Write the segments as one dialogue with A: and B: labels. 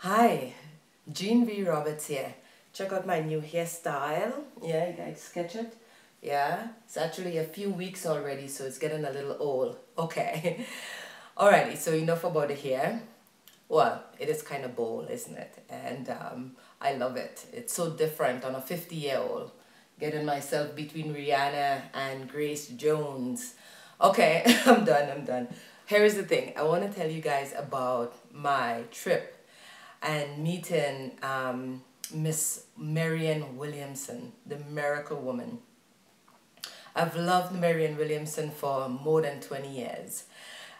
A: Hi, Jean V. Roberts here. Check out my new hairstyle. Yeah, you guys sketch it? Yeah, it's actually a few weeks already, so it's getting a little old. Okay. Alrighty, so enough about the hair. Well, it is kind of bold, isn't it? And I love it. It's so different on a 50-year-old. Getting myself between Rihanna and Grace Jones. Okay, I'm done. Here's the thing. I want to tell you guys about my trip and meeting Miss Marianne Williamson, the miracle woman. I've loved Marianne Williamson for more than 20 years.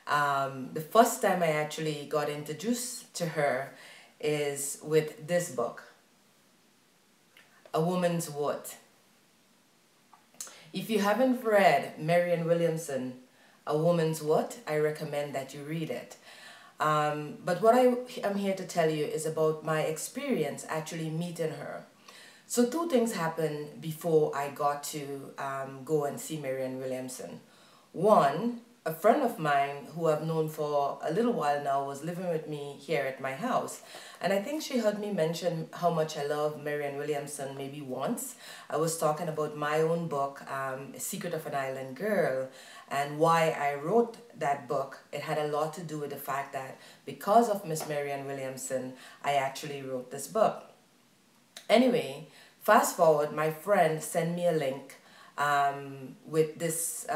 A: The first time I actually got introduced to her is with this book, A Woman's Worth. If you haven't read Marianne Williamson, A Woman's Worth, I recommend that you read it. But what I'm here to tell you is about my experience actually meeting her. So two things happened before I got to go and see Marianne Williamson. One, a friend of mine who I've known for a little while now was living with me here at my house. And I think she heard me mention how much I love Marianne Williamson maybe once. I was talking about my own book, Secret of an Island Girl, and why I wrote that book. It had a lot to do with the fact that because of Miss Marianne Williamson, I actually wrote this book. Anyway, fast forward, my friend sent me a link with this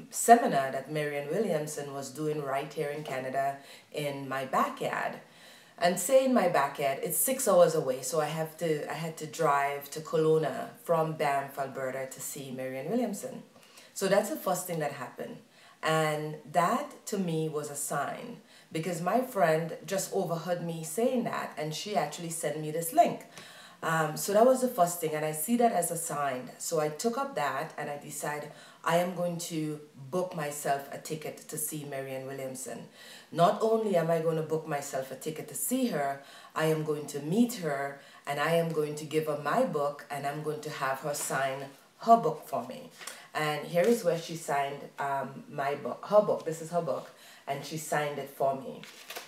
A: seminar that Marianne Williamson was doing right here in Canada in my backyard. And say in my backyard, it's 6 hours away, so I had to drive to Kelowna from Banff, Alberta to see Marianne Williamson. So that's the first thing that happened. And that to me was a sign because my friend just overheard me saying that and she actually sent me this link. So that was the first thing, and I see that as a sign. So I took up that and I decided I am going to book myself a ticket to see Marianne Williamson. Not only am I going to book myself a ticket to see her, I am going to meet her and I am going to give her my book and I'm going to have her sign her book for me. And here is where she signed my book, her book. This is her book, and she signed it for me.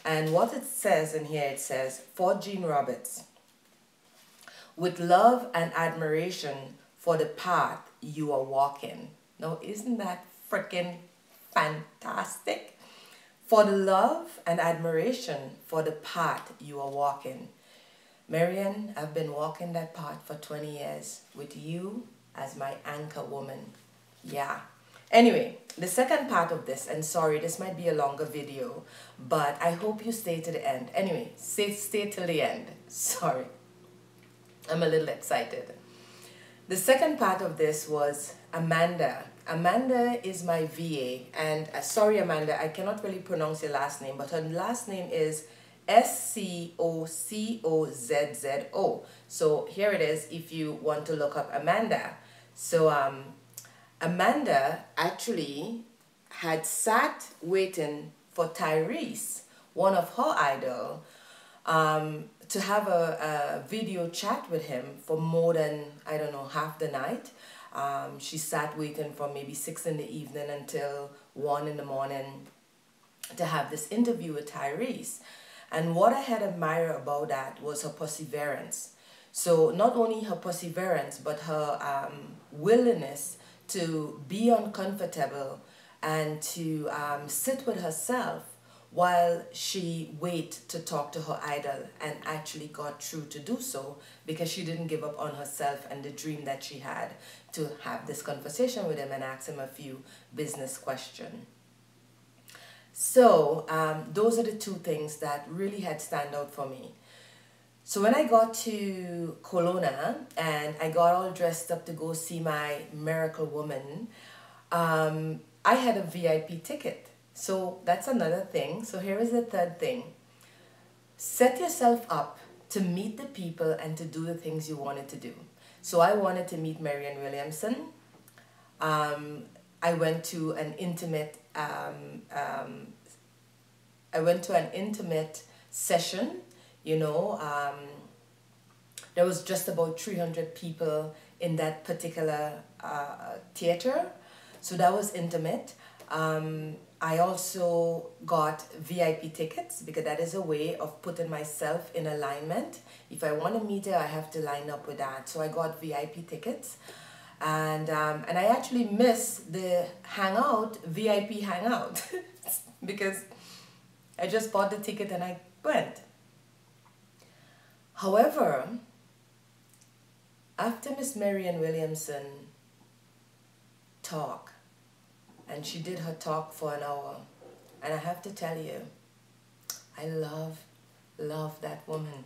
A: And what it says in here, it says, "For Jean Roberts, with love and admiration for the path you are walking." Now, isn't that freaking fantastic? For the love and admiration for the path you are walking. Marianne, I've been walking that path for 20 years with you as my anchor woman. Yeah. Anyway, the second part of this, and sorry, this might be a longer video, but I hope you stay to the end. Anyway, stay till the end. Sorry. I'm a little excited. The second part of this was Amanda. Amanda is my VA, and sorry Amanda, I cannot really pronounce your last name, but her last name is Scoccozzo. So here it is if you want to look up Amanda. So Amanda actually had sat waiting for Tyrese, one of her idol, to have a video chat with him for more than, I don't know, half the night. She sat waiting from maybe 6 in the evening until 1 in the morning to have this interview with Tyrese. And what I had admired about that was her perseverance. So not only her perseverance, but her willingness to be uncomfortable and to sit with herself while she waited to talk to her idol, and actually got through to do so because she didn't give up on herself and the dream that she had to have this conversation with him and ask him a few business questions. So those are the two things that really had stand out for me. So when I got to Kelowna and I got all dressed up to go see my miracle woman, I had a VIP ticket. So that's another thing. So here is the third thing. Set yourself up to meet the people and to do the things you wanted to do. So I wanted to meet Marianne Williamson. I went to an intimate session. You know, there was just about 300 people in that particular theater. So that was intimate. I also got VIP tickets because that is a way of putting myself in alignment. If I want to meet her, I have to line up with that. So I got VIP tickets. And I actually miss the VIP hangout, because I just bought the ticket and I went. However, after Miss Marianne Williamson talk, and she did her talk for an hour, and I have to tell you, I love that woman.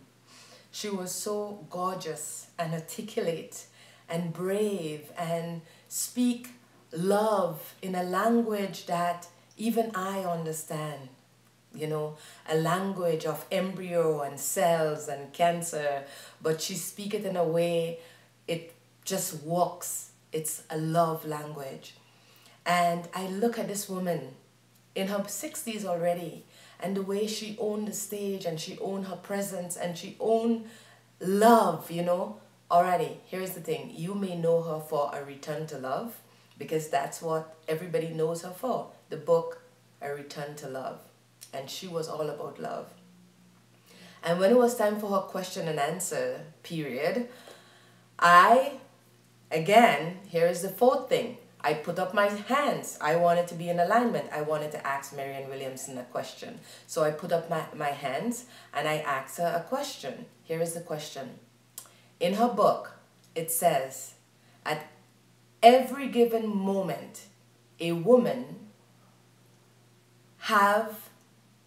A: She was so gorgeous and articulate and brave and speak love in a language that even I understand. You know, a language of embryo and cells and cancer, but she speak it in a way it just walks. It's a love language. And I look at this woman in her 60s already, and the way she owned the stage, and she owned her presence, and she owned love, you know. Alrighty, here's the thing. You may know her for A Return to Love, because that's what everybody knows her for. The book, A Return to Love. And she was all about love. And when it was time for her question and answer period, again, here is the fourth thing. I put up my hands. I wanted to be in alignment. I wanted to ask Marianne Williamson a question. So I put up my hands and I asked her a question. Here is the question. In her book, it says, at every given moment, a woman have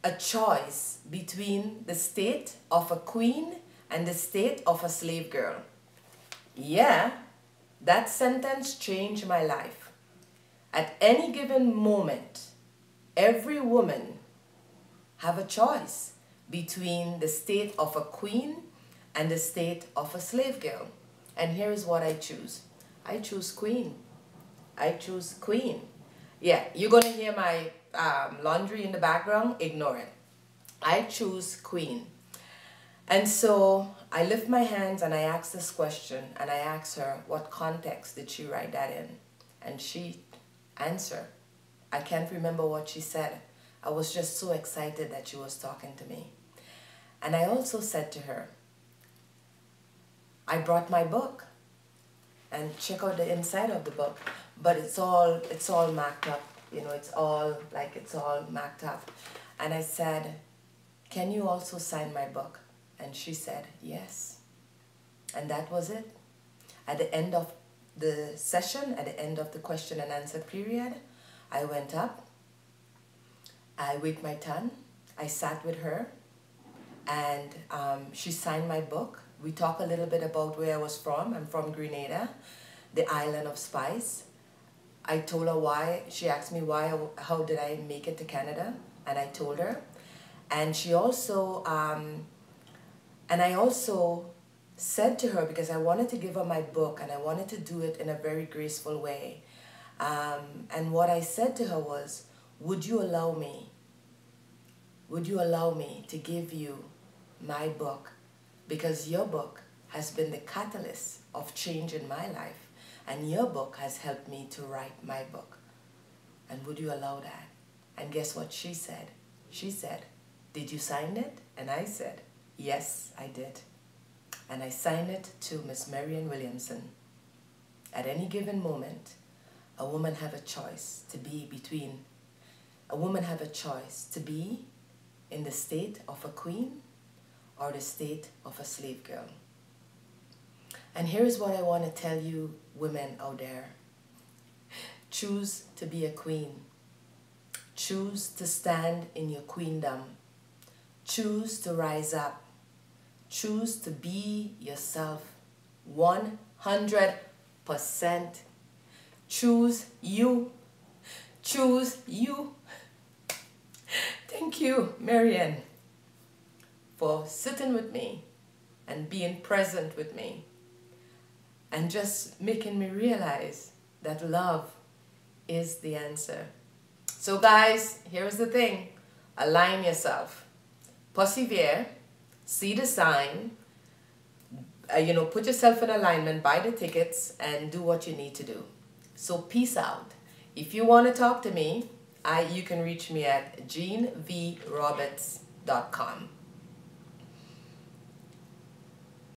A: a choice between the state of a queen and the state of a slave girl. Yeah, that sentence changed my life. At any given moment, every woman have a choice between the state of a queen and the state of a slave girl. And here is what I choose. I choose queen. I choose queen. Yeah, you're going to hear my laundry in the background. Ignore it. I choose queen. And so I lift my hands and I ask this question, and I ask her, what context did she write that in? And she answered. I can't remember what she said. I was just so excited that she was talking to me. And I also said to her, I brought my book, and check out the inside of the book, but it's all marked up, you know, it's all marked up. And I said, can you also sign my book? And she said, yes. And that was it. At the end of the session, at the end of the question and answer period, I went up, I waited my turn, I sat with her, and she signed my book. We talked a little bit about where I was from. I'm from Grenada, the island of spice. I told her why. She asked me how did I make it to Canada, and I told her. And she also, and I also said to her, because I wanted to give her my book and I wanted to do it in a very graceful way. And what I said to her was, would you allow me to give you my book? Because your book has been the catalyst of change in my life, and your book has helped me to write my book. And would you allow that? And guess what she said? She said, did you sign it? And I said, yes, I did. And I signed it to Miss Marianne Williamson. At any given moment, a woman have a choice to be in the state of a queen or the state of a slave girl. And here is what I want to tell you women out there. Choose to be a queen. Choose to stand in your queendom. Choose to rise up. Choose to be yourself 100%. Choose you. Choose you. Thank you, Marianne, for sitting with me and being present with me and just making me realize that love is the answer. So guys, here's the thing. Align yourself. Persevere. See the sign. Put yourself in alignment, buy the tickets, and do what you need to do. So peace out. If you want to talk to me, You can reach me at jeanvroberts.com.